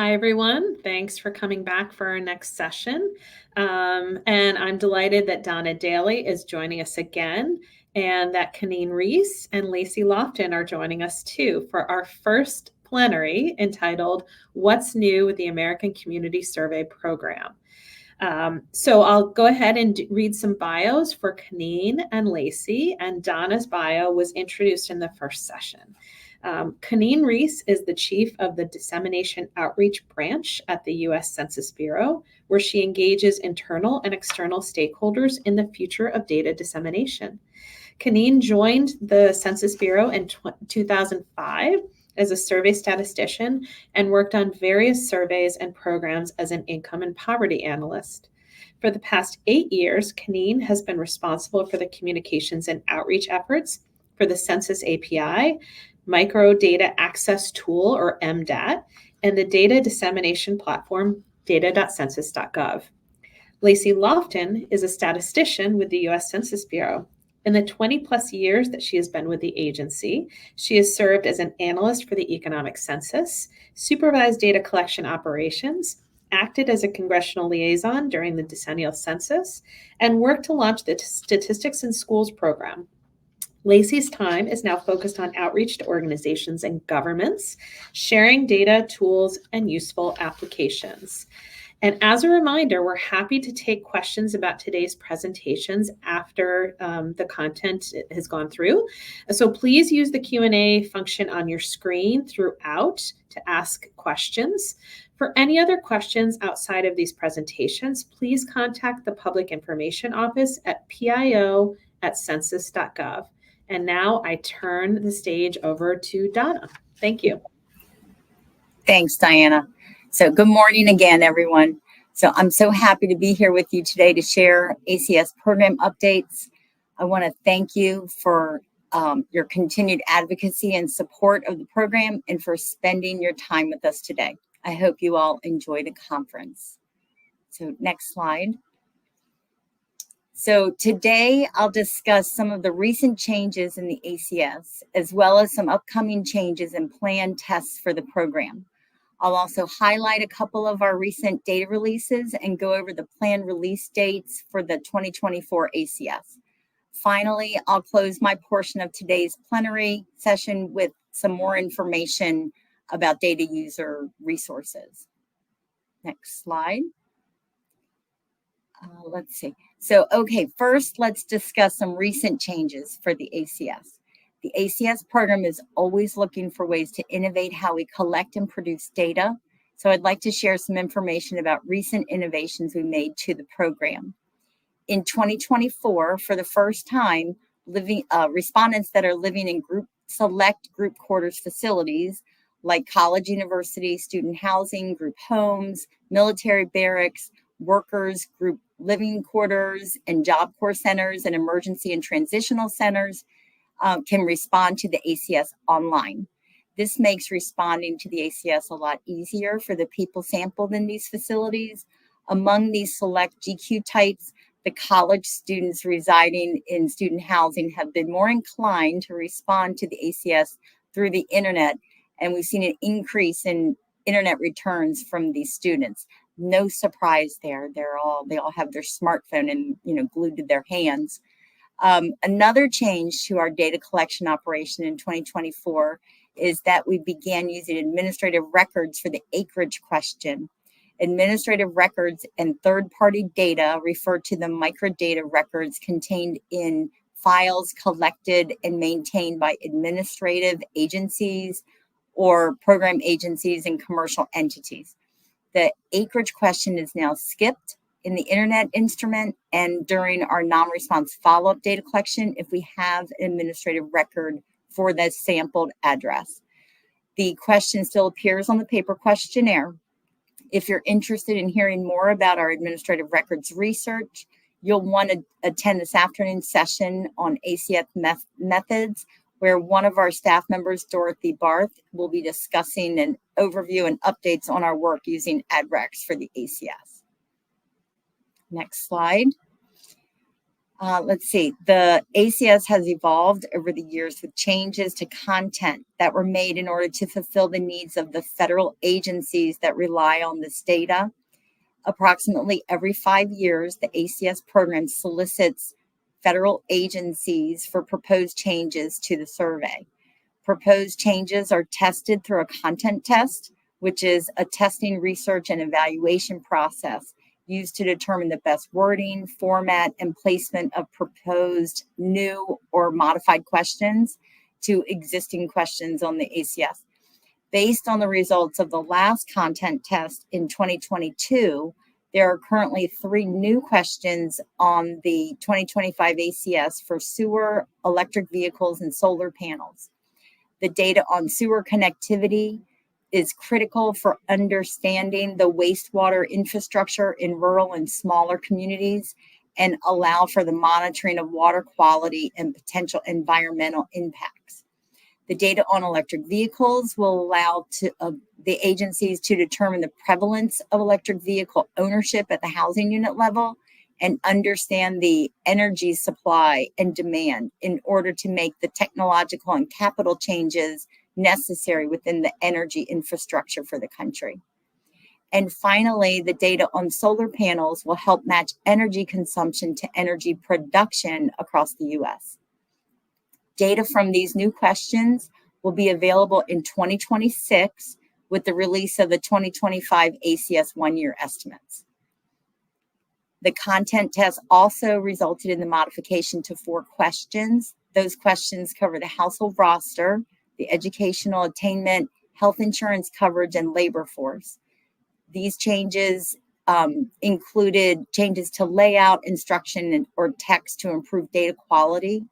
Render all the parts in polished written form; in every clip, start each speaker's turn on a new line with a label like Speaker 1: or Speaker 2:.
Speaker 1: Hi, everyone. Thanks for coming back for our next session. And I'm delighted that Donna Daly is joining us again, and that Kaneen Reese and Lacey Lofton are joining us too for our first plenary entitled What's New with the American Community Survey Program. So I'll go ahead and read some bios for Kaneen and Lacey, and Donna's bio was introduced in the first session. Kaneen Reese is the chief of the Dissemination Outreach Branch at the U.S. Census Bureau, where she engages internal and external stakeholders in the future of data dissemination. Kaneen joined the Census Bureau in 2005 as a survey statistician and worked on various surveys and programs as an income and poverty analyst. For the past 8 years, Kaneen has been responsible for the communications and outreach efforts for the Census API, Micro Data Access Tool, or MDAT, and the data dissemination platform data.census.gov. Lacey Lofton is a statistician with the U.S. Census Bureau. In the 20 plus years that she has been with the agency, she has served as an analyst for the economic census, supervised data collection operations, acted as a congressional liaison during the decennial census, and worked to launch the Statistics in Schools program. Lacey's time is now focused on outreach to organizations and governments, sharing data, tools, and useful applications. And as a reminder, we're happy to take questions about today's presentations after the content has gone through. So please use the Q&A function on your screen throughout to ask questions. For any other questions outside of these presentations, please contact the Public Information Office at pio@census.gov. And now I turn the stage over to Donna. Thank you.
Speaker 2: Thanks, Diana. So good morning again, everyone. So I'm so happy to be here with you today to share ACS program updates. I want to thank you for your continued advocacy and support of the program and for spending your time with us today. I hope you all enjoy the conference. So next slide. So today I'll discuss some of the recent changes in the ACS, as well as some upcoming changes and planned tests for the program. I'll also highlight a couple of our recent data releases and go over the planned release dates for the 2024 ACS. Finally, I'll close my portion of today's plenary session with some more information about data user resources. Next slide. Let's see. So, okay, first let's discuss some recent changes for the ACS. The ACS program is always looking for ways to innovate how we collect and produce data. So I'd like to share some information about recent innovations we made to the program. In 2024, for the first time, respondents that are living in select group quarters facilities like college, university, student housing, group homes, military barracks, workers, group living quarters, and Job Corps centers and emergency and transitional centers can respond to the ACS online. This makes responding to the ACS a lot easier for the people sampled in these facilities. Among these select GQ types, the college students residing in student housing have been more inclined to respond to the ACS through the internet, and we've seen an increase in internet returns from these students. No surprise there. They all have their smartphone and glued to their hands. Another change to our data collection operation in 2024 is that we began using administrative records for the acreage question. Administrative records and third-party data refer to the microdata records contained in files collected and maintained by administrative agencies or program agencies and commercial entities. The acreage question is now skipped in the internet instrument and during our non-response follow-up data collection if we have an administrative record for the sampled address. The question still appears on the paper questionnaire. If you're interested in hearing more about our administrative records research, you'll want to attend this afternoon's session on ACS methods, where one of our staff members, Dorothy Barth, will be discussing an overview and updates on our work using AdRex for the ACS. Next slide. Let's see, the ACS has evolved over the years with changes to content that were made in order to fulfill the needs of the federal agencies that rely on this data. Approximately every 5 years, the ACS program solicits federal agencies for proposed changes to the survey. Proposed changes are tested through a content test, which is a testing, research, and evaluation process used to determine the best wording, format, and placement of proposed new or modified questions to existing questions on the ACS. Based on the results of the last content test in 2022, there are currently 3 new questions on the 2025 ACS for sewer, electric vehicles, and solar panels. The data on sewer connectivity is critical for understanding the wastewater infrastructure in rural and smaller communities and allow for the monitoring of water quality and potential environmental impacts. The data on electric vehicles will allow the agencies to determine the prevalence of electric vehicle ownership at the housing unit level and understand the energy supply and demand in order to make the technological and capital changes necessary within the energy infrastructure for the country. And finally, the data on solar panels will help match energy consumption to energy production across the U.S. Data from these new questions will be available in 2026 with the release of the 2025 ACS one-year estimates. The content test also resulted in the modification to 4 questions. Those questions cover the household roster, the educational attainment, health insurance coverage, and labor force. These changes included changes to layout, instruction, or text to improve data quality.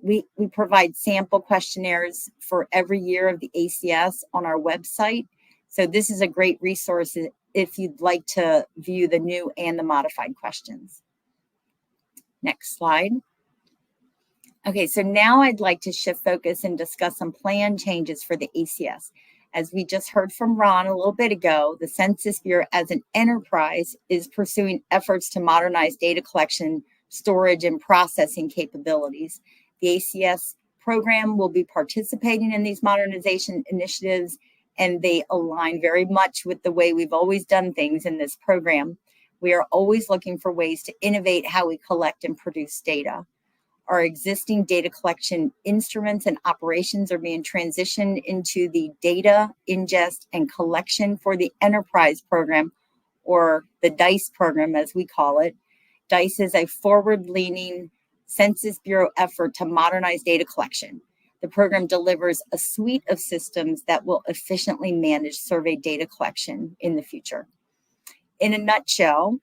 Speaker 2: We provide sample questionnaires for every year of the ACS on our website. So this is a great resource if you'd like to view the new and the modified questions. Next slide. Okay, so now I'd like to shift focus and discuss some plan changes for the ACS. As we just heard from Ron a little bit ago, the Census Bureau as an enterprise is pursuing efforts to modernize data collection, storage, and processing capabilities. The ACS program will be participating in these modernization initiatives, and they align very much with the way we've always done things in this program. We are always looking for ways to innovate how we collect and produce data. Our existing data collection instruments and operations are being transitioned into the data ingest and collection for the enterprise program, or the DICE program as we call it. DICE is a forward-leaning Census Bureau effort to modernize data collection. The program delivers a suite of systems that will efficiently manage survey data collection in the future. In a nutshell,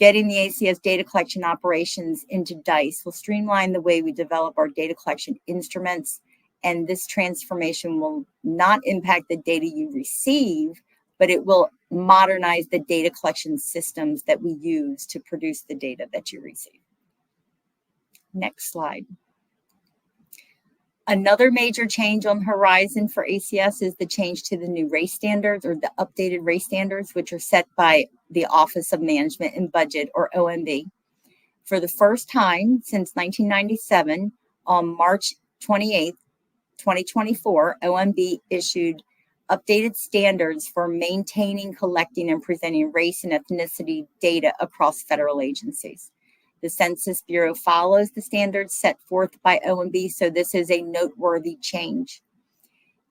Speaker 2: getting the ACS data collection operations into DICE will streamline the way we develop our data collection instruments, and this transformation will not impact the data you receive, but it will modernize the data collection systems that we use to produce the data that you receive. Next slide. Another major change on the horizon for ACS is the change to the new race standards, or the updated race standards, which are set by the Office of Management and Budget, or OMB. For the first time since 1997, on March 28, 2024, OMB issued updated standards for maintaining, collecting, and presenting race and ethnicity data across federal agencies. The Census Bureau follows the standards set forth by OMB, so this is a noteworthy change.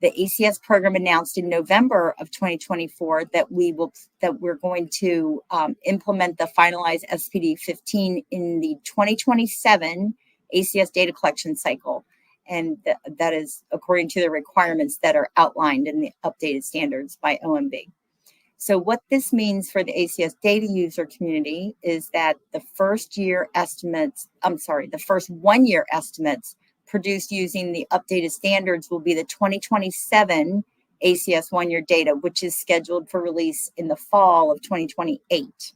Speaker 2: The ACS program announced in November of 2024 that we're going to implement the finalized SPD 15 in the 2027 ACS data collection cycle. And that is according to the requirements that are outlined in the updated standards by OMB. So what this means for the ACS data user community is that the first 1 year estimates produced using the updated standards will be the 2027 ACS 1 year data, which is scheduled for release in the fall of 2028.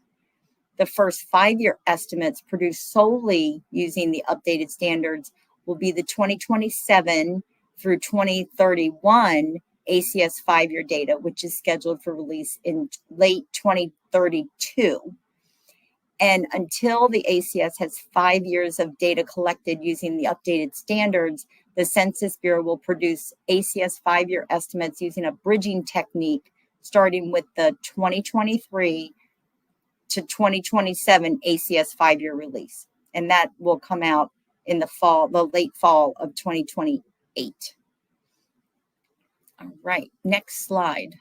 Speaker 2: The first 5 year estimates produced solely using the updated standards will be the 2027 through 2031 ACS 5 year data, which is scheduled for release in late 2032. And until the ACS has 5 years of data collected using the updated standards, the Census Bureau will produce ACS 5-year estimates using a bridging technique, starting with the 2023 to 2027 ACS 5-year release. And that will come out in the late fall of 2028. All right, next slide.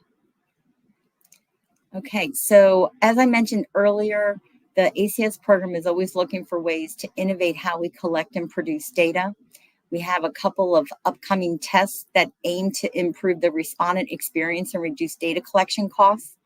Speaker 2: Okay, so as I mentioned earlier, the ACS program is always looking for ways to innovate how we collect and produce data. We have a couple of upcoming tests that aim to improve the respondent experience and reduce data collection costs.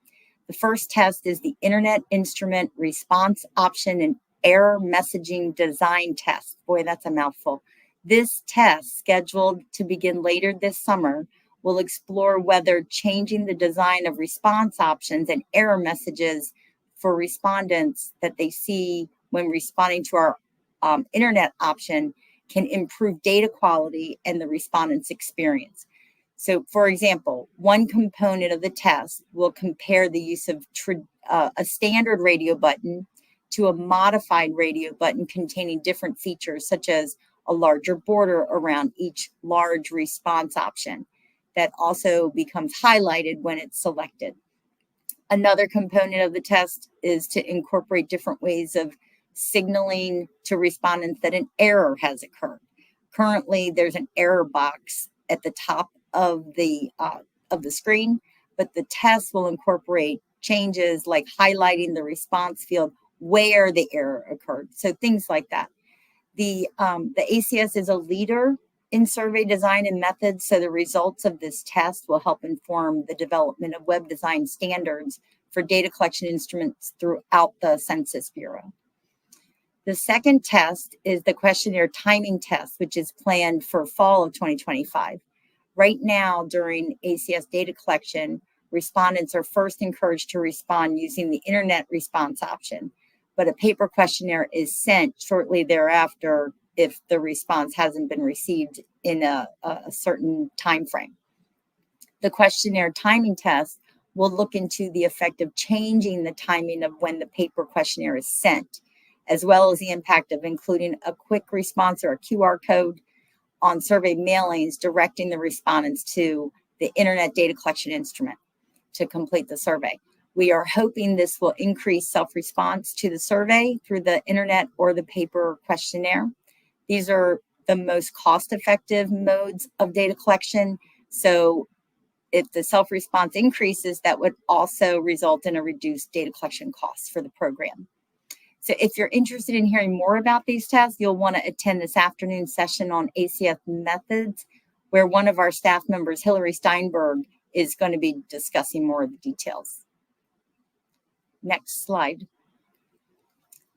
Speaker 2: The first test is the Internet Instrument Response Option and Error Messaging Design Test. Boy, that's a mouthful. This test, scheduled to begin later this summer, will explore whether changing the design of response options and error messages for respondents that they see when responding to our internet option can improve data quality and the respondent's experience. So, for example, one component of the test will compare the use of a standard radio button to a modified radio button containing different features, such as a larger border around each large response option that also becomes highlighted when it's selected. Another component of the test is to incorporate different ways of signaling to respondents that an error has occurred. Currently, there's an error box at the top of the screen, but the test will incorporate changes like highlighting the response field where the error occurred. So things like that. The ACS is a leader in survey design and methods, so the results of this test will help inform the development of web design standards for data collection instruments throughout the Census Bureau. The second test is the questionnaire timing test, which is planned for fall of 2025. Right now, during ACS data collection, respondents are first encouraged to respond using the internet response option, but a paper questionnaire is sent shortly thereafter if the response hasn't been received in a certain time frame. The questionnaire timing test will look into the effect of changing the timing of when the paper questionnaire is sent, as well as the impact of including a quick response or a QR code on survey mailings directing the respondents to the Internet Data Collection Instrument to complete the survey. We are hoping this will increase self-response to the survey through the internet or the paper questionnaire. These are the most cost-effective modes of data collection. So if the self-response increases, that would also result in a reduced data collection costs for the program. So if you're interested in hearing more about these tests, you'll want to attend this afternoon session on ACS methods, where one of our staff members, Hillary Steinberg, is going to be discussing more of the details. Next slide.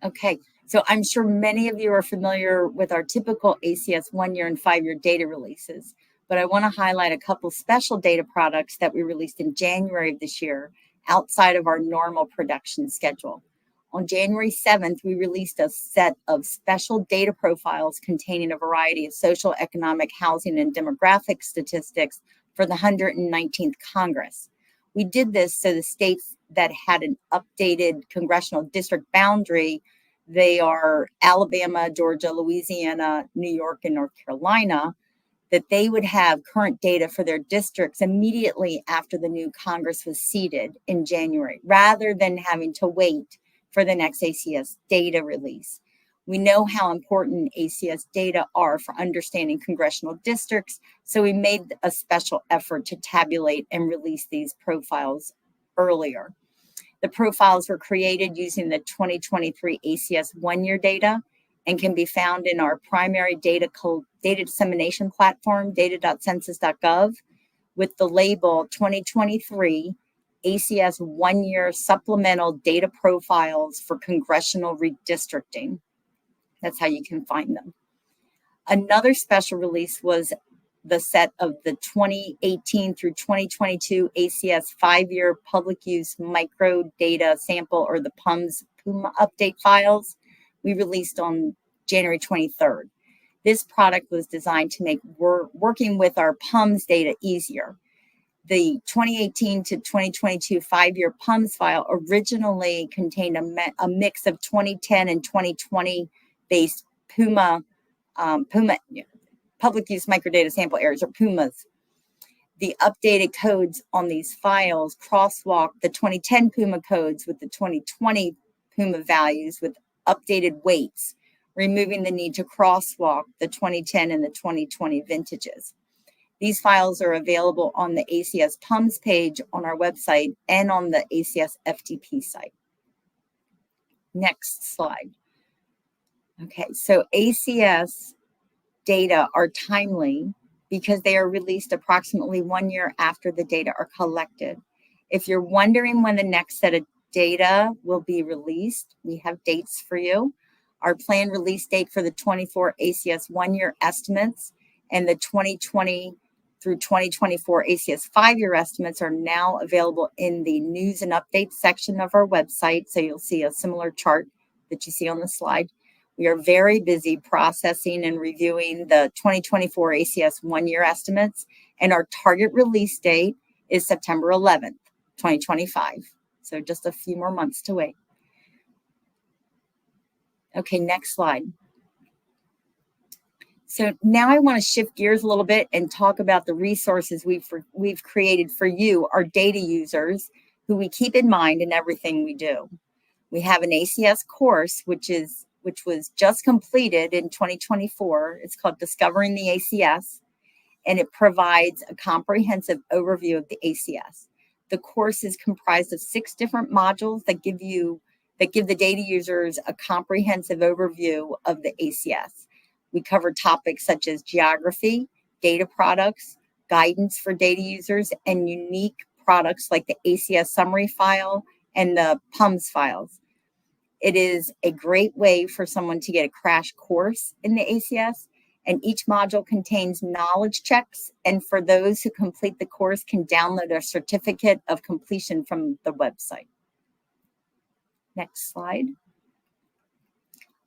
Speaker 2: Okay, so I'm sure many of you are familiar with our typical ACS 1-year and 5-year data releases, but I want to highlight a couple special data products that we released in January of this year outside of our normal production schedule. On January 7th, we released a set of special data profiles containing a variety of social, economic, housing, and demographic statistics for the 119th Congress. We did this so the states that had an updated congressional district boundary, they are Alabama, Georgia, Louisiana, New York, and North Carolina, that they would have current data for their districts immediately after the new Congress was seated in January, rather than having to wait for the next ACS data release. We know how important ACS data are for understanding congressional districts, so we made a special effort to tabulate and release these profiles earlier. The profiles were created using the 2023 ACS 1-year data and can be found in our primary data dissemination platform, data.census.gov, with the label 2023 ACS 1-year supplemental data profiles for congressional redistricting. That's how you can find them. Another special release was the set of the 2018 through 2022 ACS 5-year public use micro data sample, or the PUMS update files, we released on January 23rd. This product was designed to make working with our PUMS data easier. The 2018 to 2022 five-year PUMS file originally contained a mix of 2010 and 2020 based PUMA public use microdata sample areas, or PUMAs. The updated codes on these files crosswalk the 2010 PUMA codes with the 2020 PUMA values with updated weights, removing the need to crosswalk the 2010 and the 2020 vintages. These files are available on the ACS PUMS page on our website and on the ACS FTP site. Next slide. Okay, so ACS data are timely because they are released approximately 1 year after the data are collected. If you're wondering when the next set of data will be released, we have dates for you. Our planned release date for the 24 ACS 1-year estimates and the 2020 through 2024 ACS 5-year estimates are now available in the news and updates section of our website. So you'll see a similar chart that you see on the slide. We are very busy processing and reviewing the 2024 ACS 1-year estimates, and our target release date is September 11th, 2025. So just a few more months to wait. Okay, next slide. So now I want to shift gears a little bit and talk about the resources we've created for you, our data users, who we keep in mind in everything we do. We have an ACS course, which was just completed in 2024. It's called Discovering the ACS, and it provides a comprehensive overview of the ACS. The course is comprised of 6 different modules that give the data users a comprehensive overview of the ACS. We cover topics such as geography, data products, guidance for data users, and unique products like the ACS summary file and the PUMS files. It is a great way for someone to get a crash course in the ACS, and each module contains knowledge checks, and for those who complete the course can download a certificate of completion from the website. Next slide.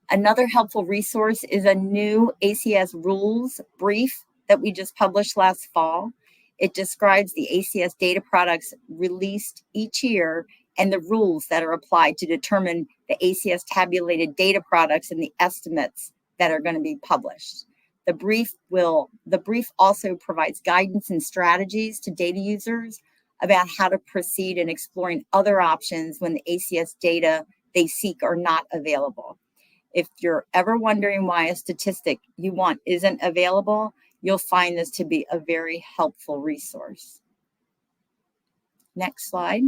Speaker 2: Another helpful resource is a new ACS rules brief that we just published last fall. It describes the ACS data products released each year and the rules that are applied to determine the ACS tabulated data products and the estimates that are going to be published. The brief also provides guidance and strategies to data users about how to proceed in exploring other options when the ACS data they seek are not available. If you're ever wondering why a statistic you want isn't available, you'll find this to be a very helpful resource. Next slide.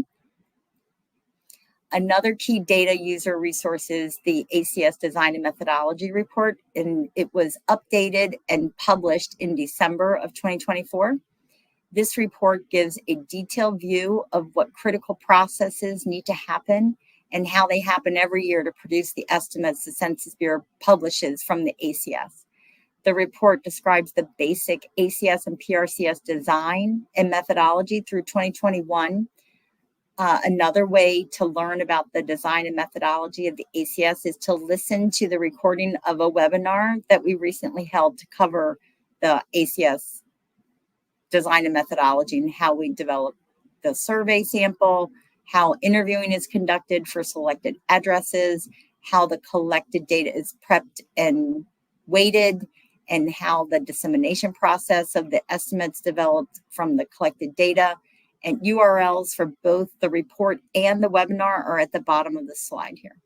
Speaker 2: Another key data user resource is the ACS Design and Methodology Report, and it was updated and published in December of 2024. This report gives a detailed view of what critical processes need to happen and how they happen every year to produce the estimates the Census Bureau publishes from the ACS. The report describes the basic ACS and PRCS design and methodology through 2021. Another way to learn about the design and methodology of the ACS is to listen to the recording of a webinar that we recently held to cover the ACS design and methodology and how we develop the survey sample, how interviewing is conducted for selected addresses, how the collected data is prepped and weighted, and how the dissemination process of the estimates developed from the collected data. And URLs for both the report and the webinar are at the bottom of the slide here.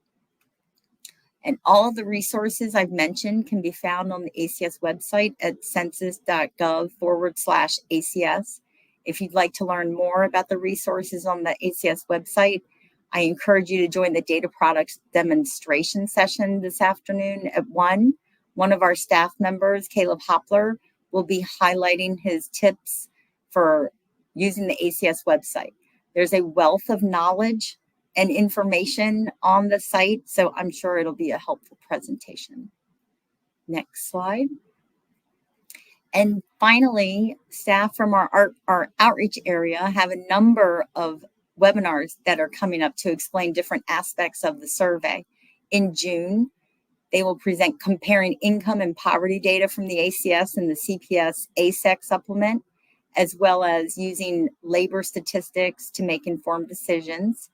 Speaker 2: And all of the resources I've mentioned can be found on the ACS website at census.gov/ACS. If you'd like to learn more about the resources on the ACS website, I encourage you to join the data products demonstration session this afternoon at 1. One of our staff members, Caleb Hopler, will be highlighting his tips for using the ACS website. There's a wealth of knowledge and information on the site, so I'm sure it'll be a helpful presentation. Next slide. And finally, staff from our outreach area have a number of webinars that are coming up to explain different aspects of the survey. In June, they will present comparing income and poverty data from the ACS and the CPS ASEC supplement. as well as using labor statistics to make informed decisions.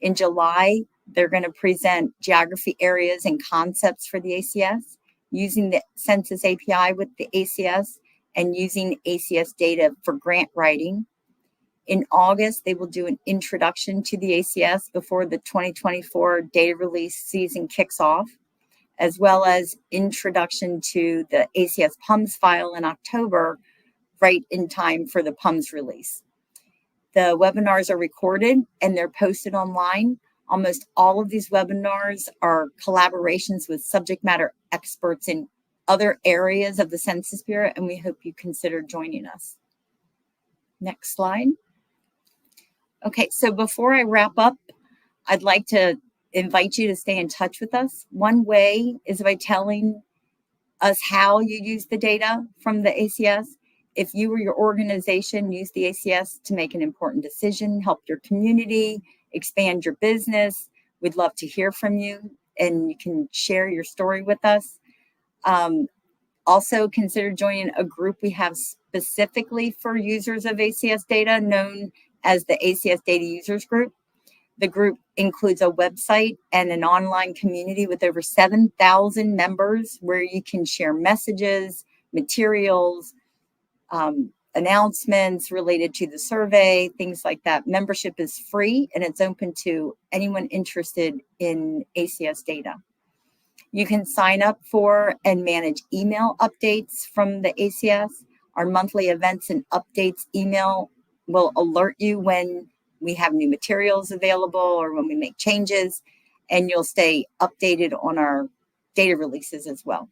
Speaker 2: In July, they're going to present geography areas and concepts for the ACS, using the Census API with the ACS, and using ACS data for grant writing. In August, they will do an introduction to the ACS before the 2024 data release season kicks off, as well as introduction to the ACS PUMS file in October, right in time for the PUMS release. The webinars are recorded and they're posted online. Almost all of these webinars are collaborations with subject matter experts in other areas of the Census Bureau, and we hope you consider joining us. Next slide. Okay, so before I wrap up, I'd like to invite you to stay in touch with us. One way is by telling us how you use the data from the ACS. If you or your organization use the ACS to make an important decision, help your community, expand your business, we'd love to hear from you, and you can share your story with us. Also, consider joining a group we have specifically for users of ACS data, known as the ACS Data Users Group. The group includes a website and an online community with over 7,000 members where you can share messages, materials, announcements related to the survey, things like that. Membership is free and it's open to anyone interested in ACS data. You can sign up for and manage email updates from the ACS. Our monthly events and updates email will alert you when we have new materials available or when we make changes, and you'll stay updated on our data releases as well.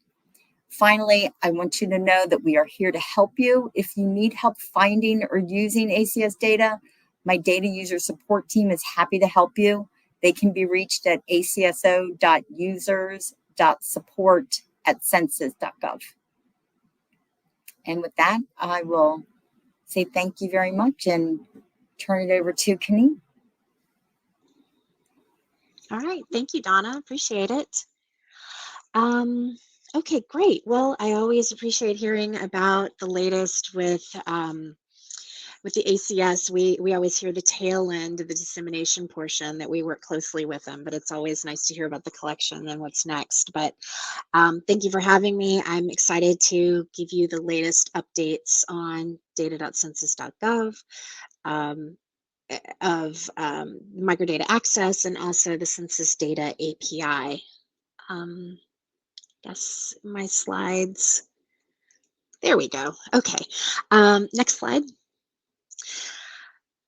Speaker 2: Finally, I want you to know that we are here to help you. If you need help finding or using ACS data, my data user support team is happy to help you. They can be reached at acso.users.support@census.gov. And with that, I will say thank you very much and turn it over to Kenny.
Speaker 3: All right, thank you, Donna. Appreciate it. Okay, great. Well, I always appreciate hearing about the latest with the ACS. We always hear the tail end of the dissemination portion that we work closely with them, but it's always nice to hear about the collection and what's next. But thank you for having me. I'm excited to give you the latest updates on data.census.gov. Of microdata access and also the Census Data API. Yes, my slides. There we go. Okay, next slide.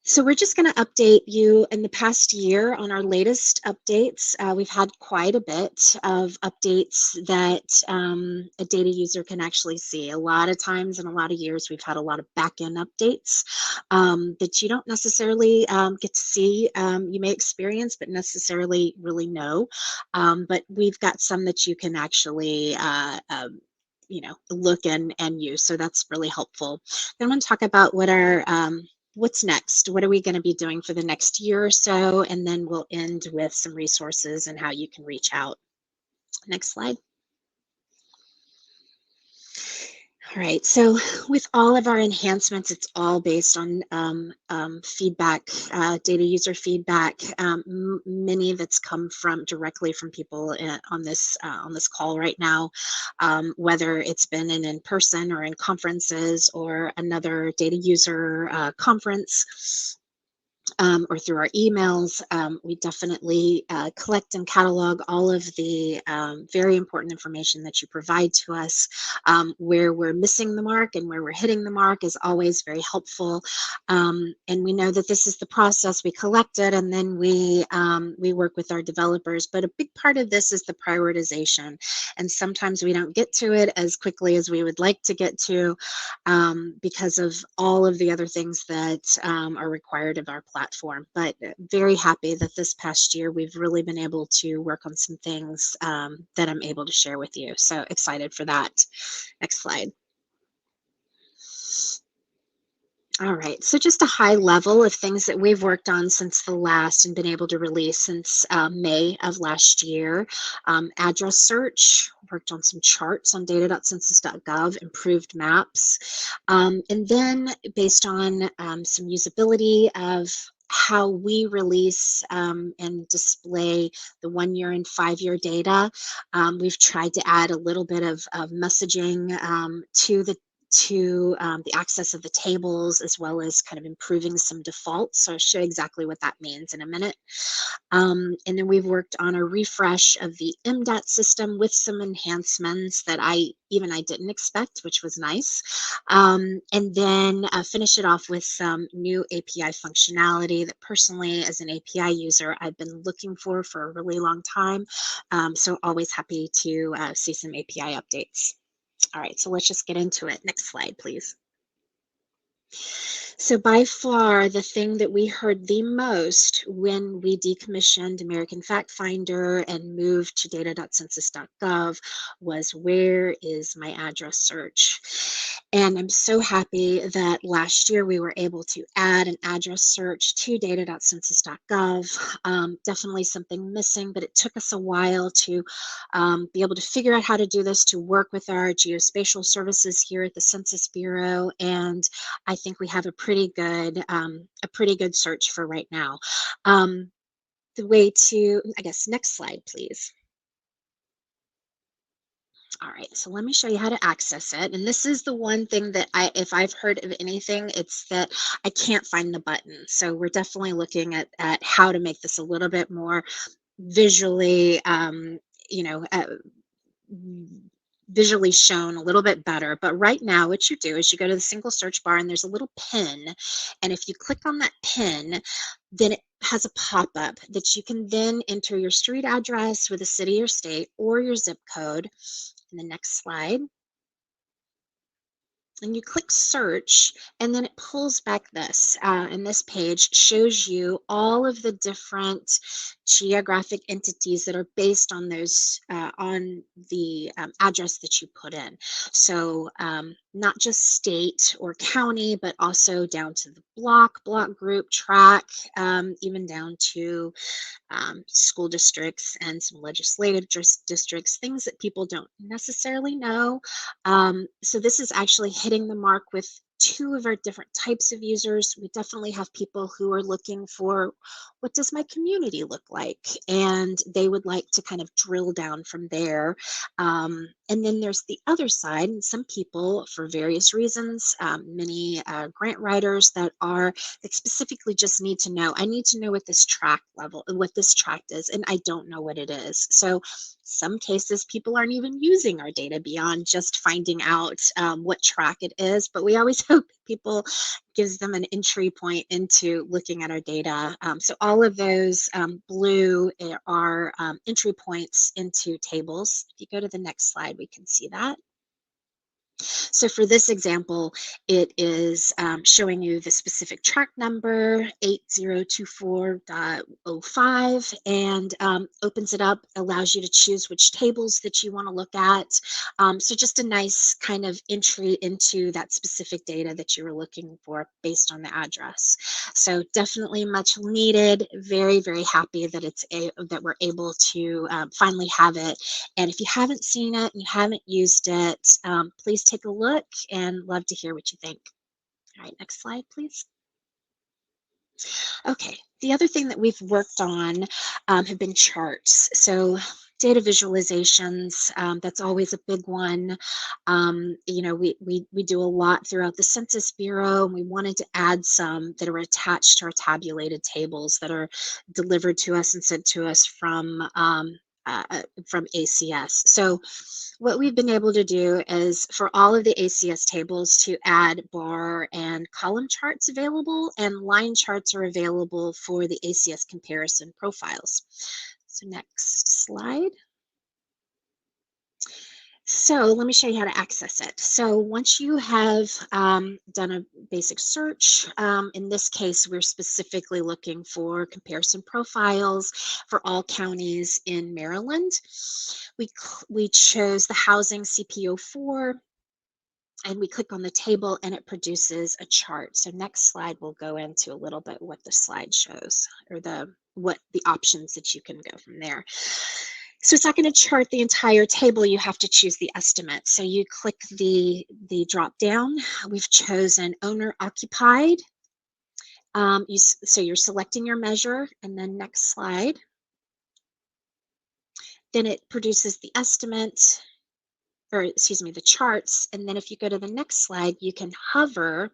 Speaker 3: So we're just going to update you in the past year on our latest updates. We've had quite a bit of updates that a data user can actually see. A lot of times in a lot of years, we've had a lot of back-end updates that you don't necessarily get to see. You may experience, but necessarily really know. But we've got some that you can actually look and use. So that's really helpful. Then I'm going to talk about what our what's next? What are we going to be doing for the next year or so? And then we'll end with some resources and how you can reach out. Next slide. All right, so with all of our enhancements, it's all based on feedback, data user feedback, many that's come directly from people on this call right now, whether it's been in person or in conferences or another data user conference. Or through our emails, we definitely collect and catalog all of the very important information that you provide to us. Where we're missing the mark and where we're hitting the mark is always very helpful. And we know that this is the process. We collect it and then we work with our developers. But a big part of this is the prioritization. And sometimes we don't get to it as quickly as we would like to get to because of all of the other things that are required of our platform. But very happy that this past year we've really been able to work on some things that I'm able to share with you. So excited for that. Next slide. All right, so just a high level of things that we've worked on since the last and been able to release since May of last year. Address search, worked on some charts on data.census.gov, improved maps. And then based on some usability of how we release and display the 1 year and 5 year data, we've tried to add a little bit of messaging to the access of the tables, as well as kind of improving some defaults. So I'll show you exactly what that means in a minute. And then we've worked on a refresh of the MDAT system with some enhancements that I didn't expect, which was nice. And then finish it off with some new API functionality that personally, as an API user, I've been looking for a really long time. So always happy to see some API updates. All right, so let's just get into it. Next slide, please. So by far, the thing that we heard the most when we decommissioned American Fact Finder and moved to data.census.gov was, where is my address search? And I'm so happy that last year we were able to add an address search to data.census.gov. Definitely something missing, but it took us a while to be able to figure out how to do this, to work with our geospatial services here at the Census Bureau, and I think we have a pretty good search for right now. The way to, I guess, next slide, please. All right, so let me show you how to access it. And this is the one thing that if I've heard of anything, it's that I can't find the button. So we're definitely looking at how to make this a little bit more visually, you know, visually shown a little bit better. But right now, what you do is you go to the single search bar and there's a little pin. And if you click on that pin, then it has a pop-up that you can then enter your street address with a city or state or your zip code. In the next slide. And you click search, and then it pulls back this. And this page shows you all of the different geographic entities that are based on those on the address that you put in. So not just state or county, but also down to the block group, track, even down to school districts and some legislative districts, things that people don't necessarily know. So this is actually hitting the mark with two of our different types of users. We definitely have people who are looking for, what does my community look like? And they would like to kind of drill down from there. And then there's the other side, and some people, for various reasons, many grant writers that specifically just need to know, I need to know what this tract is, and I don't know what it is. So some cases people aren't even using our data beyond just finding out what track it is, but we always hope people gives them an entry point into looking at our data. So all of those blue are entry points into tables. If you go to the next slide, we can see that. So for this example, it is showing you the specific tract number, 8024.05, and opens it up, allows you to choose which tables that you want to look at. So just a nice kind of entry into that specific data that you were looking for based on the address. So definitely much needed. Very, very happy that that we're able to finally have it. And if you haven't seen it and you haven't used it, please take a look, and love to hear what you think. All right, next slide, please. Okay, the other thing that we've worked on have been charts. So data visualizations, that's always a big one. You know, we do a lot throughout the Census Bureau, and we wanted to add some that are attached to our tabulated tables that are delivered to us and sent to us from ACS. So what we've been able to do is, for all of the ACS tables, to add bar and column charts available, and line charts are available for the ACS comparison profiles. So next slide. So let me show you how to access it. So once you have done a basic search, in this case, we're specifically looking for comparison profiles for all counties in Maryland. We chose the housing CPO4 and we click on the table and it produces a chart. So next slide, we'll go into a little bit what the slide shows, or what the options that you can go from there. So it's not going to chart the entire table. You have to choose the estimate. So you click the drop down. We've chosen owner occupied. So you're selecting your measure, and then next slide. Then it produces the estimate, or excuse me, the charts. And then if you go to the next slide, you can hover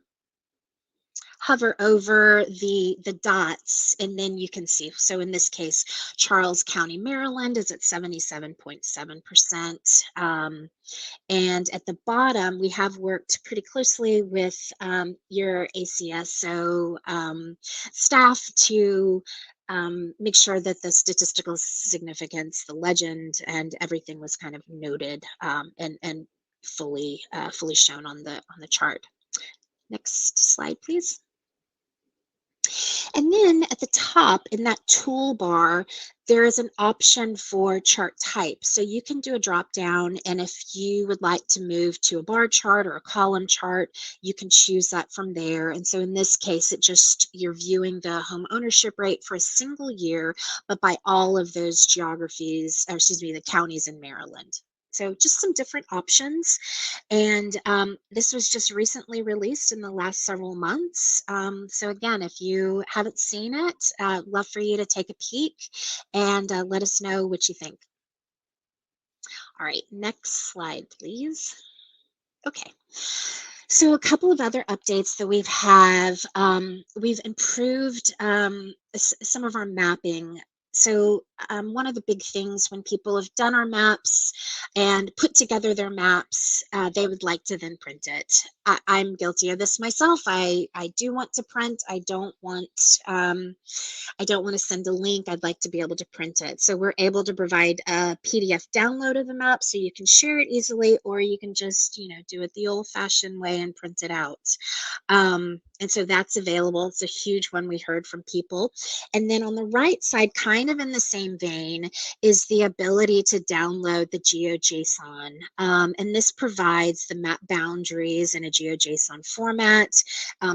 Speaker 3: over the dots, and then you can see. So in this case, Charles County, Maryland is at 77.7%. And at the bottom, we have worked pretty closely with your ACSO staff to make sure that the statistical significance, the legend, and everything was kind of noted and fully shown on the chart. Next slide, please. And then at the top in that toolbar, there is an option for chart type. So you can do a drop down, and if you would like to move to a bar chart or a column chart, you can choose that from there. And so in this case, you're viewing the home ownership rate for a single year, but by all of those geographies, or excuse me, the counties in Maryland. So just some different options. And this was just recently released in the last several months. So again, if you haven't seen it, love for you to take a peek and let us know what you think. All right, next slide, please. Okay. So a couple of other updates that we've improved some of our mapping. So one of the big things when people have done our maps and put together their maps, they would like to then print it. I'm guilty of this myself. I do want to print. I don't want to send a link. I'd like to be able to print it. So we're able to provide a PDF download of the map so you can share it easily, or you can just, do it the old-fashioned way and print it out. And so that's available. It's a huge one we heard from people. And then on the right side, kind of in the same vein, is the ability to download the GeoJSON. And this provides the map boundaries in a GeoJSON format,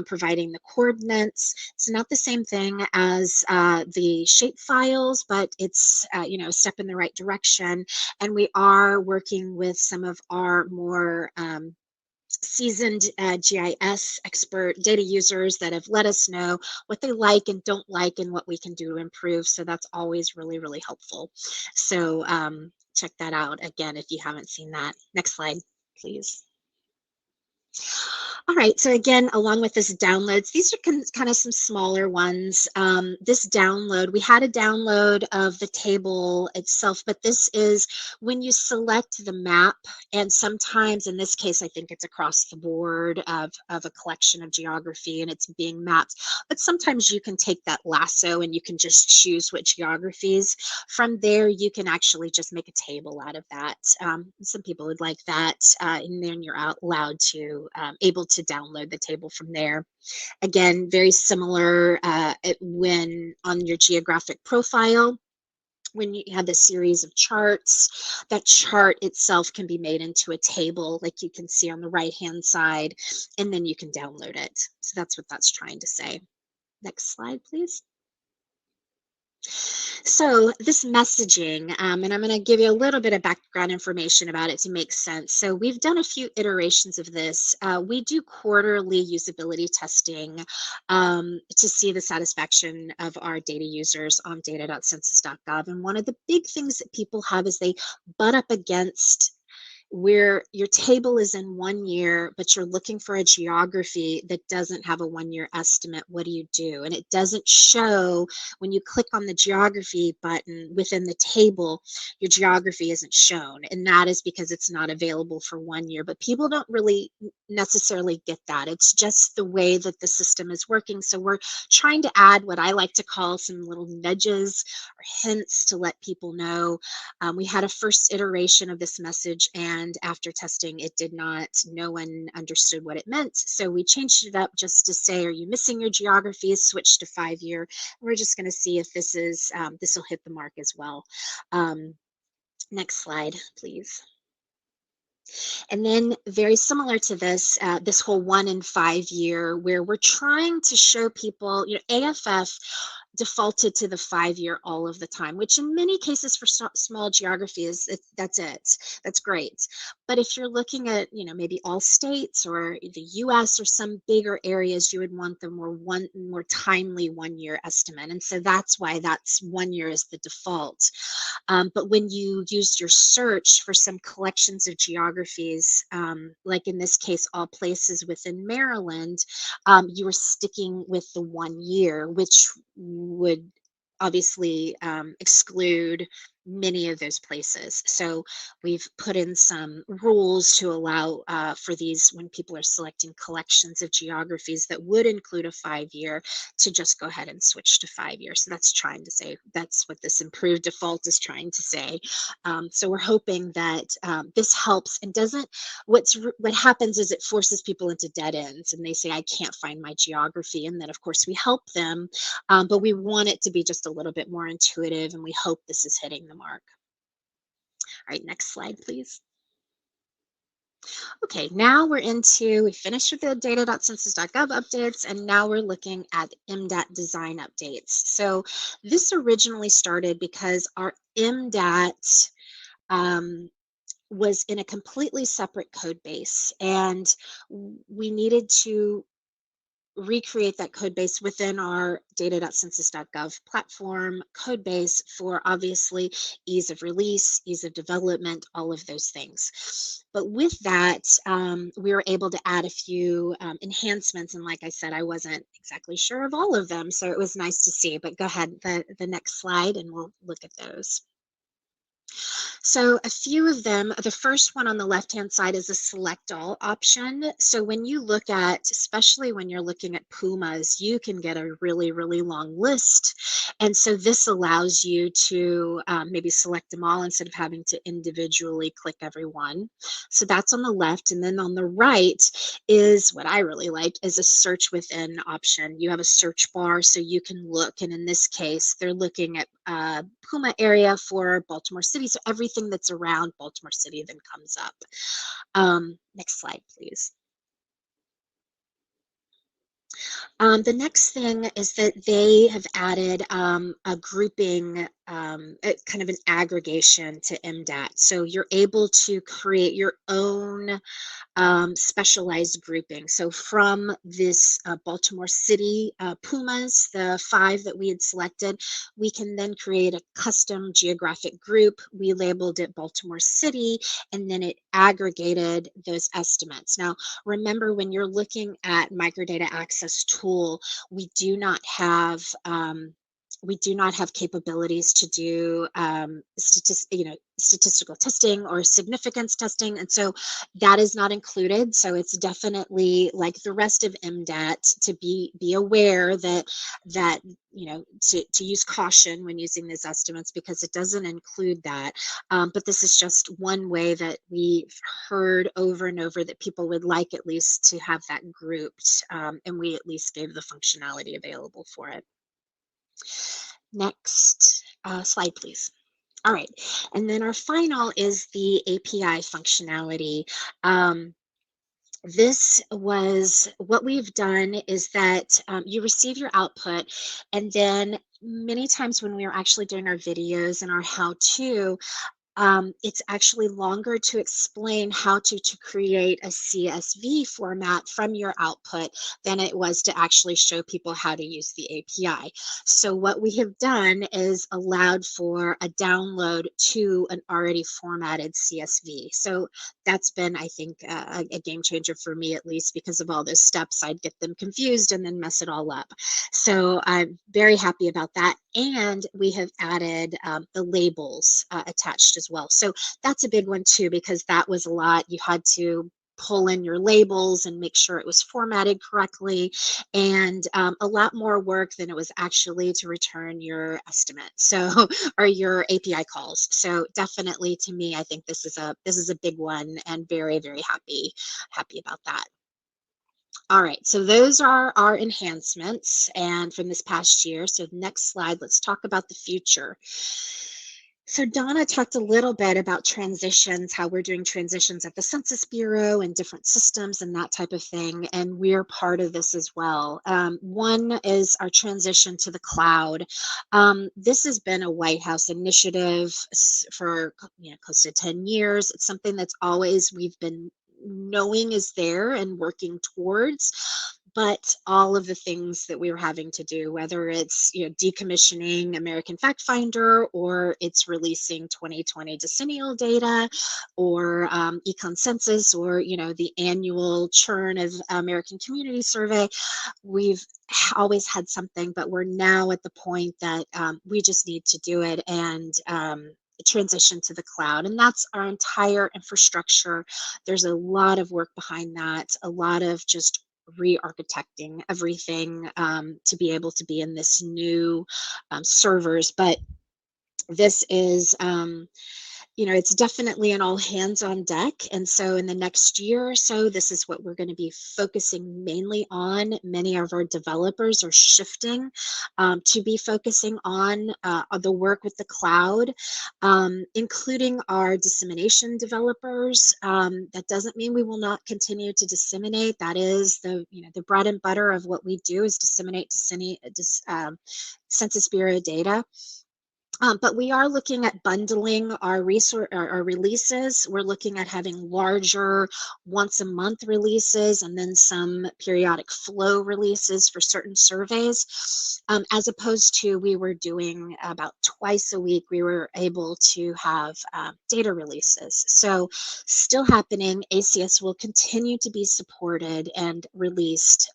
Speaker 3: providing the coordinates. It's not the same thing as the shape files, but it's a step in the right direction. And we are working with some of our more seasoned GIS expert data users that have let us know what they like and don't like and what we can do to improve. So that's always really, really helpful. So check that out again if you haven't seen that. Next slide, please. All right, so again, along with this downloads, these are kind of some smaller ones. This download, we had a download of the table itself, but this is when you select the map, and sometimes in this case, I think it's across the board of a collection of geography and it's being mapped, but sometimes you can take that lasso and you can just choose what geographies. From there, you can actually just make a table out of that. Some people would like that, and then you're allowed to able to download the table from there. Again, very similar when on your geographic profile, when you have this series of charts, that chart itself can be made into a table like you can see on the right-hand side, and then you can download it. So that's what that's trying to say. Next slide, please. So this messaging, and I'm going to give you a little bit of background information about it to make sense. So we've done a few iterations of this. We do quarterly usability testing to see the satisfaction of our data users on data.census.gov. And one of the big things that people have is they butt up against where your table is in 1 year, but you're looking for a geography that doesn't have a 1 year estimate. What do you do? And it doesn't show when you click on the geography button within the table, your geography isn't shown. And that is because it's not available for 1 year. But people don't really necessarily get that. It's just the way that the system is working. So we're trying to add what I like to call some little nudges or hints to let people know. We had a first iteration of this message, and after testing, no one understood what it meant. So we changed it up just to say, are you missing your geography? Switch to 5 year. We're just going to see if this will hit the mark as well. Next slide, please. And then very similar to this, this whole 1 and 5 year, where we're trying to show people, AFF defaulted to the 5 year all of the time, which in many cases for small geography that's it. That's great. But if you're looking at, maybe all states or the US or some bigger areas, you would want the more timely 1 year estimate. And so that's why that's 1 year is the default. But when you used your search for some collections of geographies, like in this case, all places within Maryland, you were sticking with the 1 year, which would obviously exclude many of those places. So we've put in some rules to allow for these when people are selecting collections of geographies that would include a 5 year to just go ahead and switch to 5 years. So that's trying to say, that's what this improved default is trying to say. So we're hoping that this helps and doesn't, what happens is it forces people into dead ends and they say, I can't find my geography. And then of course we help them, but we want it to be just a little bit more intuitive, and we hope this is hitting the mark. All right, next slide, please. Okay, now we finished with the data.census.gov updates, and now we're looking at MDAT design updates. So this originally started because our MDAT was in a completely separate code base, and we needed to recreate that code base within our data.census.gov platform code base for obviously ease of release, ease of development, all of those things. But with that, we were able to add a few enhancements. And like I said, I wasn't exactly sure of all of them, so it was nice to see. But go ahead, the next slide, and we'll look at those. So a few of them, the first one on the left-hand side is a select all option. So when you look at, especially when you're looking at PUMAs, you can get a really, really long list. And so this allows you to maybe select them all instead of having to individually click every one. So that's on the left. And then on the right is what I really like is a search within option. You have a search bar so you can look. And in this case, they're looking at PUMA area for Baltimore City. So everything that's around Baltimore City then comes up. Next slide, please. The next thing is that they have added a grouping, kind of an aggregation to MDAT. So you're able to create your own specialized grouping. So from this Baltimore City PUMAs, the 5 that we had selected, we can then create a custom geographic group. We labeled it Baltimore City, and then it aggregated those estimates. Now, remember, when you're looking at microdata access tool, we do not have capabilities to do statistical testing or significance testing, and so that is not included. So it's definitely like the rest of MDAT to be aware that to use caution when using these estimates, because it doesn't include that. But this is just one way that we've heard over and over that people would like at least to have that grouped, and we at least gave the functionality available for it. Next slide, please. All right, and then our final is the API functionality. This was what we've done is that you receive your output, and then many times when we are actually doing our videos and our how-to, it's actually longer to explain how to create a CSV format from your output than it was to actually show people how to use the API. So what we have done is allowed for a download to an already formatted CSV. So that's been, I think, a game changer for me, at least, because of all those steps. I'd get them confused and then mess it all up. So I'm very happy about that. And we have added the labels attached as well. So that's a big one too, because that was a lot. You had to pull in your labels and make sure it was formatted correctly, and a lot more work than it was actually to return your estimate, so or your API calls. So definitely, to me, I think this is a big one, and very, very happy about that. All right, so those are our enhancements and from this past year. So next slide, let's talk about the future. So Donna talked a little bit about transitions, how we're doing transitions at the Census Bureau and different systems and that type of thing, and we're part of this as well. One is our transition to the cloud. This has been a White House initiative for close to 10 years. It's something that's always we've been knowing is there and working towards, but all of the things that we were having to do, whether it's decommissioning American Fact Finder, or it's releasing 2020 decennial data, or Econ Census, or the annual churn of American Community Survey, we've always had something, but we're now at the point that we just need to do it and transition to the cloud, and that's our entire infrastructure. There's a lot of work behind that, a lot of just re-architecting everything to be able to be in this new servers. But this is it's definitely an all hands on deck. And so in the next year or so, this is what we're going to be focusing mainly on. Many of our developers are shifting to be focusing on the work with the cloud, including our dissemination developers. That doesn't mean we will not continue to disseminate. That is the bread and butter of what we do, is disseminate Census Bureau data. But we are looking at bundling our releases. We're looking at having larger once a month releases, and then some periodic flow releases for certain surveys, as opposed to we were doing about twice a week. We were able to have data releases. So still happening. ACS will continue to be supported and released,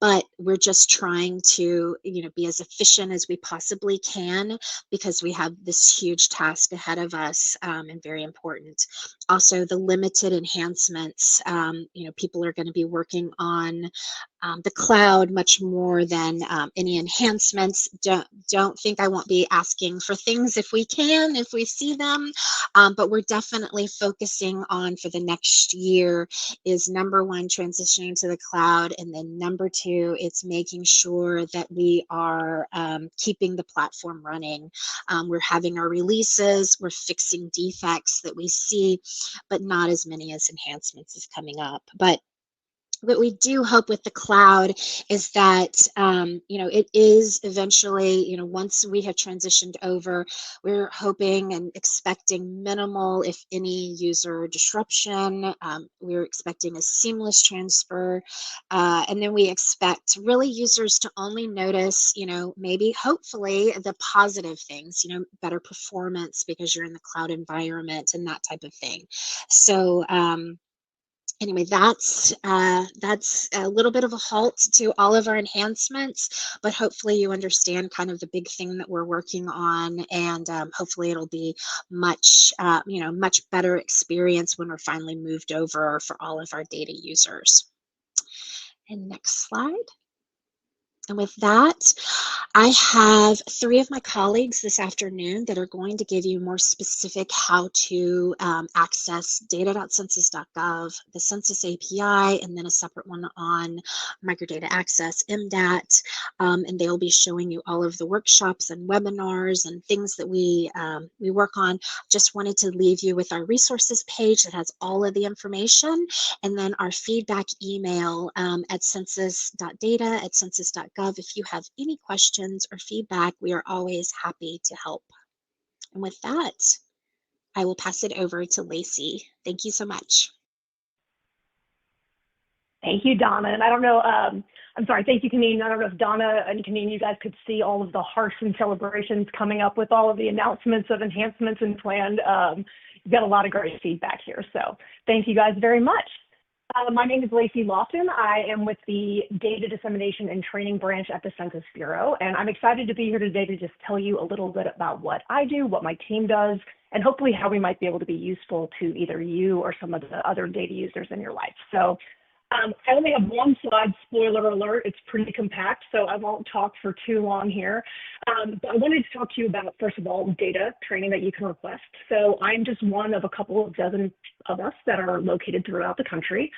Speaker 3: but we're just trying to be as efficient as we possibly can, because we have this huge task ahead of us, and very important. Also, the limited enhancements, people are going to be working on the cloud much more than any enhancements. Don't think I won't be asking for things if we see them, but we're definitely focusing on, for the next year, is number one, transitioning to the cloud, and then number two, it's making sure that we are keeping the platform running. We're having our releases, we're fixing defects that we see, but not as many as enhancements is coming up. But what we do hope with the cloud is that, it is eventually, once we have transitioned over, we're hoping and expecting minimal, if any, user disruption. We're expecting a seamless transfer. And then we expect really users to only notice, maybe hopefully the positive things, better performance because you're in the cloud environment and that type of thing. So, anyway, that's a little bit of a halt to all of our enhancements, but hopefully you understand kind of the big thing that we're working on, and hopefully it'll be much better experience when we're finally moved over for all of our data users. And next slide. And with that, I have 3 of my colleagues this afternoon that are going to give you more specific how to access data.census.gov, the Census API, and then a separate one on microdata access, MDAT. And they'll be showing you all of the workshops and webinars and things that we work on. Just wanted to leave you with our resources page that has all of the information, and then our feedback email at census.data@census.gov. If you have any questions or feedback, we are always happy to help. And with that, I will pass it over to Lacey. Thank you so much.
Speaker 4: Thank you, Donna. And I don't know, I'm sorry, thank you, Kaneen. I don't know if Donna and Kaneen, you guys could see all of the hearts and celebrations coming up with all of the announcements of enhancements and planned. You've got a lot of great feedback here. So thank you guys very much. My name is Lacey Lofton. I am with the Data Dissemination and Training Branch at the Census Bureau, and I'm excited to be here today to just tell you a little bit about what I do, what my team does, and hopefully how we might be able to be useful to either you or some of the other data users in your life. So I only have one slide, spoiler alert. It's pretty compact, so I won't talk for too long here. But I wanted to talk to you about, first of all, data training that you can request. So I'm just one of a couple of dozen of us that are located throughout the country.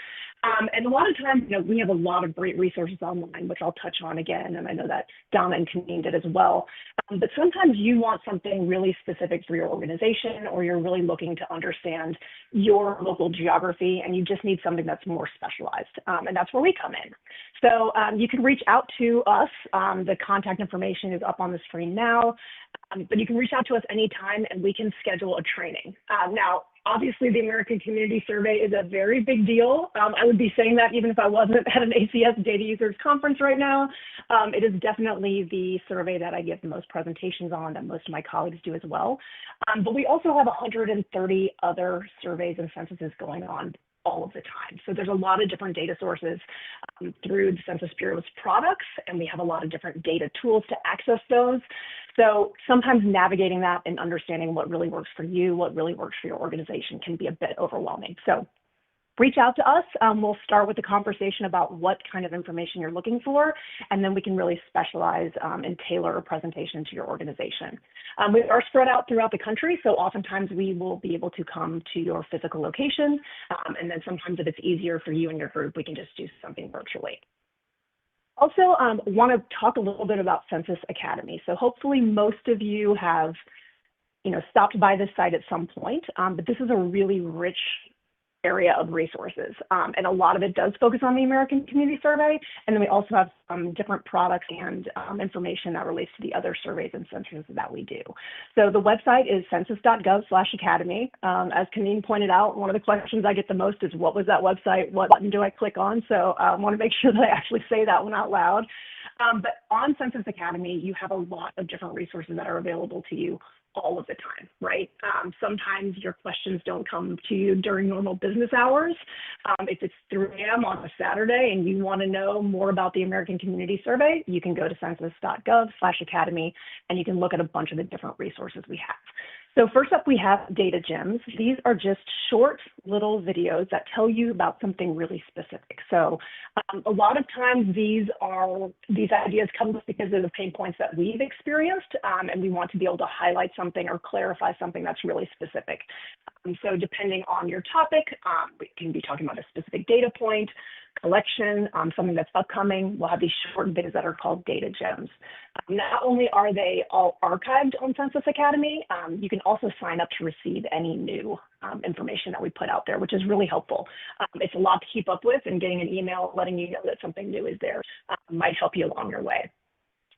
Speaker 4: And a lot of times, we have a lot of great resources online, which I'll touch on again, and I know that Donna and Kaneen did as well. But sometimes you want something really specific for your organization, or you're really looking to understand your local geography, and you just need something that's more specialized. And that's where we come in. So you can reach out to us. The contact information is up on the screen now, but you can reach out to us anytime and we can schedule a training. Now, obviously, the American Community Survey is a very big deal. I would be saying that even if I wasn't at an ACS Data Users Conference right now. It is definitely the survey that I give the most presentations on, that most of my colleagues do as well. But we also have 130 other surveys and censuses going on all of the time. So there's a lot of different data sources through the Census Bureau's products, and we have a lot of different data tools to access those. So sometimes navigating that and understanding what really works for you, what really works for your organization can be a bit overwhelming. So reach out to us. We'll start with a conversation about what kind of information you're looking for, and then we can really specialize and tailor a presentation to your organization. We are spread out throughout the country, so oftentimes we will be able to come to your physical location, and then sometimes if it's easier for you and your group, we can just do something virtually. Also, want to talk a little bit about Census Academy. So hopefully most of you have, stopped by this site at some point, but this is a really rich area of resources. And a lot of it does focus on the American Community Survey. And then we also have some different products and information that relates to the other surveys and censuses that we do. So the website is census.gov/academy. As Kaneen pointed out, one of the questions I get the most is, what was that website? What button do I click on? So I want to make sure that I actually say that one out loud. But on Census Academy, you have a lot of different resources that are available to you all of the time, right? Sometimes your questions don't come to you during normal business hours. If it's 3 a.m. on a Saturday and you want to know more about the American Community Survey, you can go to census.gov/academy and you can look at a bunch of the different resources we have. So first up, we have data gems. These are just short little videos that tell you about something really specific. So a lot of times these ideas come up because of the pain points that we've experienced, and we want to be able to highlight something or clarify something that's really specific. So depending on your topic, we can be talking about a specific data point, collection, something that's upcoming. We'll have these short videos that are called data gems. Not only are they all archived on Census Academy, you can also sign up to receive any new information that we put out there, which is really helpful. It's a lot to keep up with, and getting an email letting you know that something new is there might help you along your way.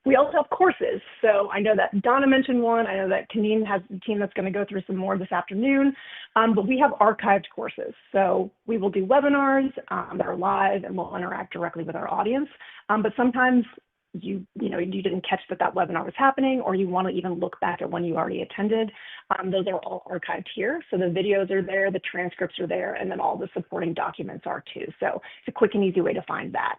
Speaker 4: We also have courses. So I know that Donna mentioned one. I know that Kaneen has a team that's going to go through some more this afternoon, but we have archived courses. So we will do webinars that are live, and we'll interact directly with our audience. But sometimes you didn't catch that webinar was happening, or you want to even look back at one you already attended. Those are all archived here. So the videos are there, the transcripts are there, and then all the supporting documents are too. So it's a quick and easy way to find that.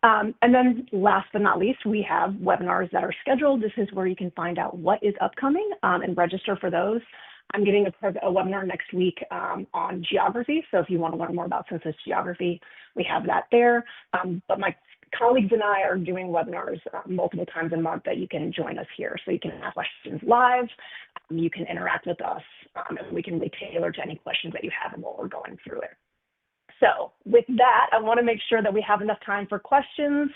Speaker 4: And then last but not least, we have webinars that are scheduled. This is where you can find out what is upcoming and register for those. I'm giving a webinar next week on geography. So if you want to learn more about census geography, we have that there. But my colleagues and I are doing webinars multiple times a month that you can join us here. So you can ask questions live, you can interact with us, and we can really tailor to any questions that you have while we're going through it. So with that, I want to make sure that we have enough time for questions.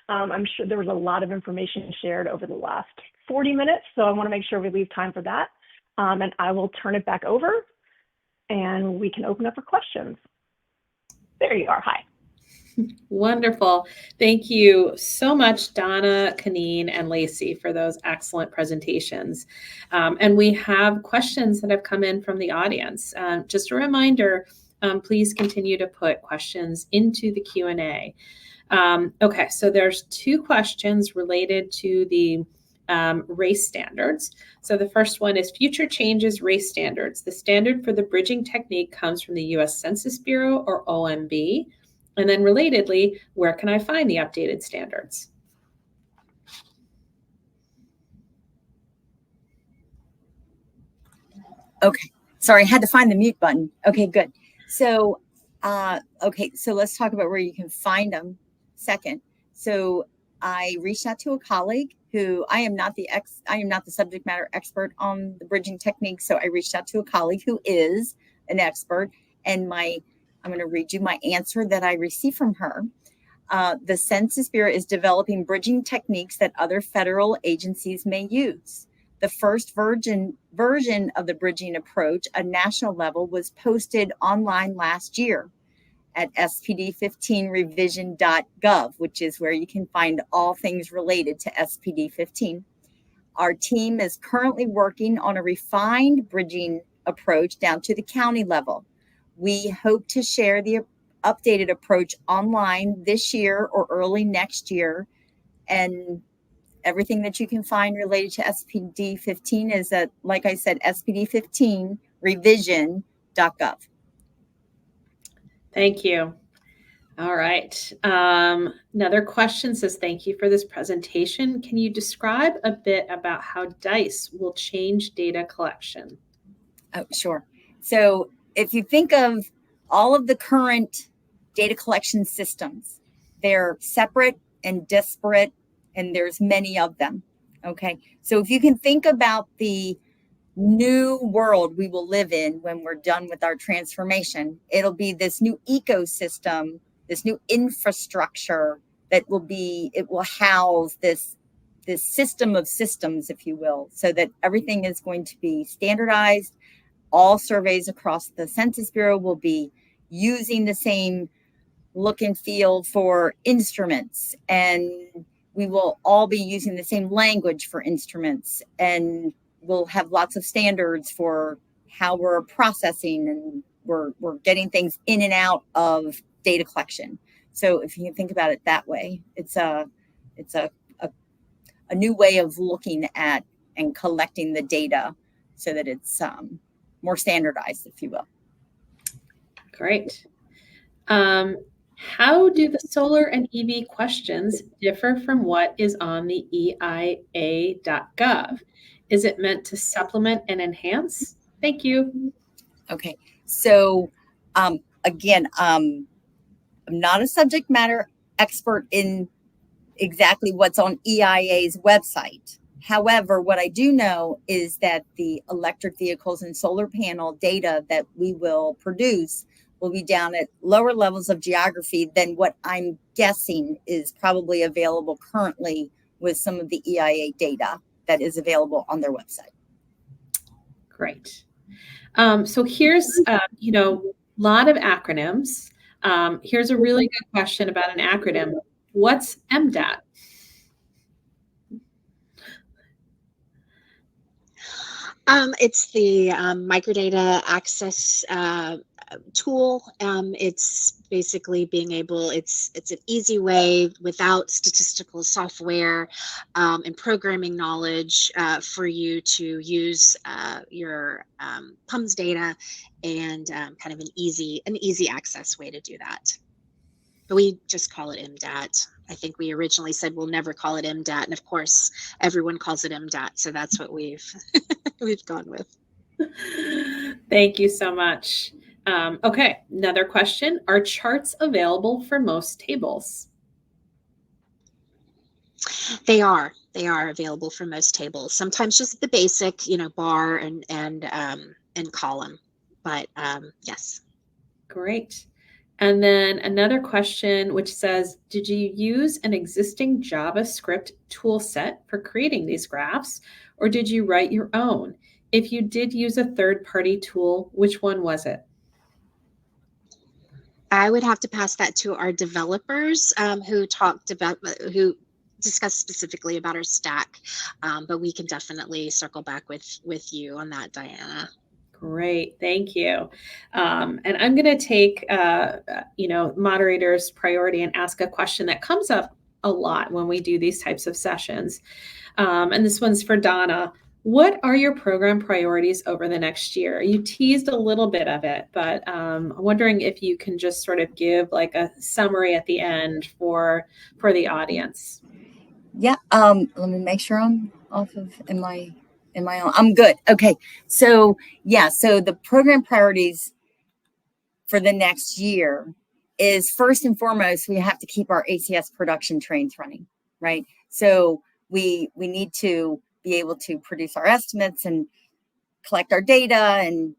Speaker 4: I'm sure there was a lot of information shared over the last 40 minutes, so I want to make sure we leave time for that. And I will turn it back over, and we can open up for questions. There you are. Hi.
Speaker 1: Wonderful. Thank you so much, Donna, Kaneen, and Lacey, for those excellent presentations. And we have questions that have come in from the audience. Just a reminder, please continue to put questions into the Q&A. Okay, so there's 2 questions related to the race standards. So the first one is future changes race standards. The standard for the bridging technique comes from the U.S. Census Bureau or OMB. And then relatedly, where can I find the updated standards?
Speaker 2: Okay, sorry, I had to find the mute button. Okay, good. So Okay, so let's talk about where you can find them second. So I reached out to a colleague who I am not the subject matter expert on the bridging technique. So I reached out to a colleague who is an expert, and I'm going to read you my answer that I received from her. The Census Bureau is developing bridging techniques that other federal agencies may use. The first version of the bridging approach at national level was posted online last year at spd15revision.gov, which is where you can find all things related to SPD15. Our team is currently working on a refined bridging approach down to the county level. We hope to share the updated approach online this year or early next year. And everything that you can find related to SPD15 is at, like I said, spd15revision.gov.
Speaker 1: Thank you. All right. Another question says, thank you for this presentation. Can you describe a bit about how DICE will change data collection?
Speaker 2: Oh, sure. So if you think of all of the current data collection systems, they're separate and disparate, and there's many of them. Okay. So if you can think about the new world we will live in when we're done with our transformation, it'll be this new ecosystem, this new infrastructure it will house this system of systems, if you will, so that everything is going to be standardized. All surveys across the Census Bureau will be using the same look and feel for instruments, and we will all be using the same language for instruments, and we'll have lots of standards for how we're processing, and we're getting things in and out of data collection. So if you can think about it that way, it's a new way of looking at and collecting the data so that it's more standardized, if you will.
Speaker 1: Great. How do the solar and EV questions differ from what is on the EIA.gov? Is it meant to supplement and enhance? Thank you.
Speaker 2: Okay. So again, I'm not a subject matter expert in exactly what's on EIA's website. However, what I do know is that the electric vehicles and solar panel data that we will produce will be down at lower levels of geography than what I'm guessing is probably available currently with some of the EIA data that is available on their website.
Speaker 1: Great. So here's, a lot of acronyms. Here's a really good question about an acronym. What's MDAT?
Speaker 3: It's the microdata access tool. It's basically being able, it's an easy way without statistical software and programming knowledge for you to use your PUMS data, and kind of an easy access way to do that. But we just call it MDAT. I think we originally said we'll never call it MDAT, and of course everyone calls it MDAT, so that's what we've gone with.
Speaker 1: Thank you so much. Okay, another question. Are charts available for most tables?
Speaker 3: They are available for most tables. Sometimes just the basic, bar and column, but yes.
Speaker 1: Great. And then another question which says, did you use an existing JavaScript tool set for creating these graphs, or did you write your own? If you did use a third-party tool, which one was it?
Speaker 3: I would have to pass that to our developers who discussed specifically about our stack, but we can definitely circle back with you on that, Diana.
Speaker 1: Great, thank you. And I'm going to take, moderator's priority and ask a question that comes up a lot when we do these types of sessions. And this one's for Donna. What are your program priorities over the next year? You teased a little bit of it, but I'm wondering if you can just sort of give like a summary at the end for the audience.
Speaker 2: Yeah. Let me make sure I'm off of, am I on? I'm good. Okay. So yeah, so the program priorities for the next year is first and foremost, we have to keep our ACS production trains running, right? So we need to be able to produce our estimates and collect our data and,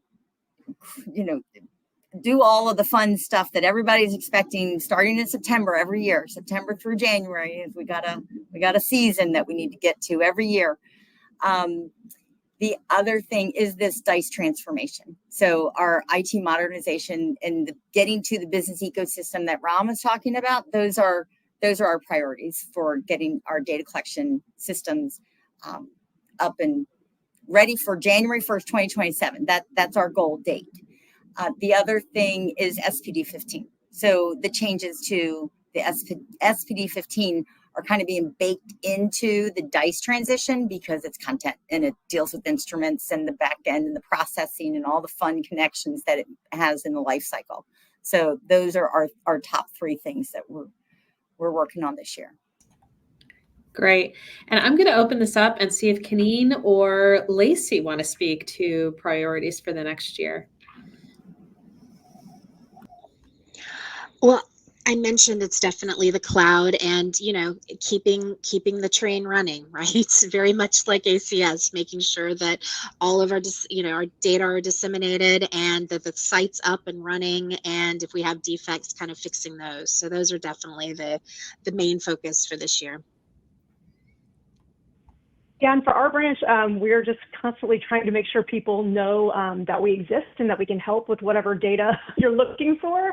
Speaker 2: do all of the fun stuff that everybody's expecting starting in September every year. September through January, we got a season that we need to get to every year. The other thing is this DICE transformation. So our IT modernization and getting to the business ecosystem that Ram was talking about, those are our priorities for getting our data collection systems up and ready for January 1st, 2027. That's our goal date. The other thing is SPD 15. So the changes to the SPD 15 are kind of being baked into the DICE transition because it's content and it deals with instruments and the back end and the processing and all the fun connections that it has in the life cycle. So those are our top three things that we're working on this year.
Speaker 1: Great. And I'm going to open this up and see if Kaneen or Lacey want to speak to priorities for the next year.
Speaker 3: Well, I mentioned it's definitely the cloud and, keeping the train running, right? It's very much like ACS, making sure that all of our, our data are disseminated and that the site's up and running. And if we have defects, kind of fixing those. So those are definitely the main focus for this year.
Speaker 4: Yeah, and for our branch, we're just constantly trying to make sure people know that we exist and that we can help with whatever data you're looking for.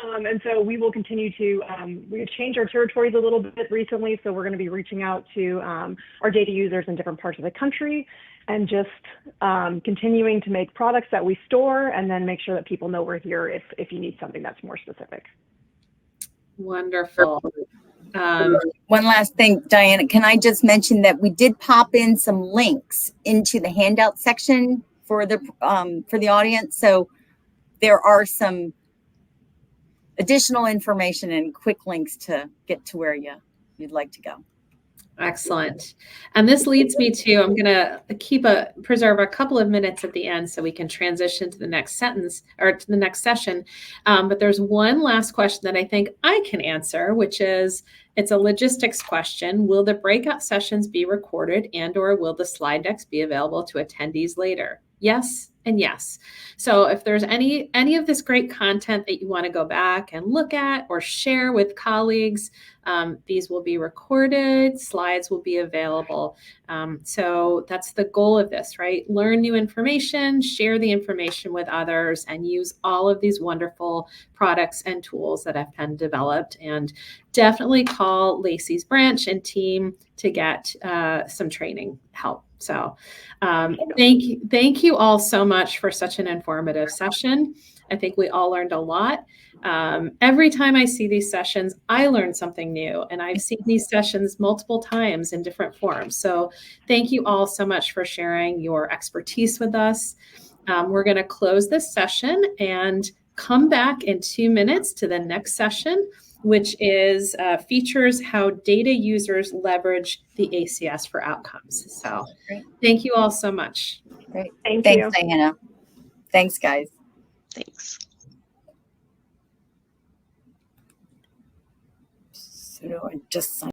Speaker 4: And so we will continue to, we've changed our territories a little bit recently, so we're going to be reaching out to our data users in different parts of the country and just continuing to make products that we store and then make sure that people know we're here if you need something that's more specific.
Speaker 1: Wonderful.
Speaker 2: One last thing, Diana, can I just mention that we did pop in some links into the handout section for the audience. So there are some additional information and quick links to get to where you'd like to go.
Speaker 1: Excellent. And this leads me to, I'm going to preserve a couple of minutes at the end so we can transition to the next sentence or to the next session. But there's one last question that I think I can answer, which is, it's a logistics question. Will the breakout sessions be recorded and/or will the slide decks be available to attendees later? Yes and yes. So if there's any of this great content that you want to go back and look at or share with colleagues, these will be recorded, slides will be available. So that's the goal of this, right? Learn new information, share the information with others, and use all of these wonderful products and tools that have been developed. And definitely call Lacey's branch and team to get some training help. So thank you all so much for such an informative session. I think we all learned a lot. Every time I see these sessions, I learn something new, and I've seen these sessions multiple times in different forms. So thank you all so much for sharing your expertise with us. We're going to close this session and come back in 2 minutes to the next session, which is features how data users leverage the ACS for outcomes. So thank you all so much.
Speaker 2: Great.
Speaker 4: Thanks,
Speaker 2: Diana. Thanks, guys.
Speaker 3: Thanks.
Speaker 2: So I just signed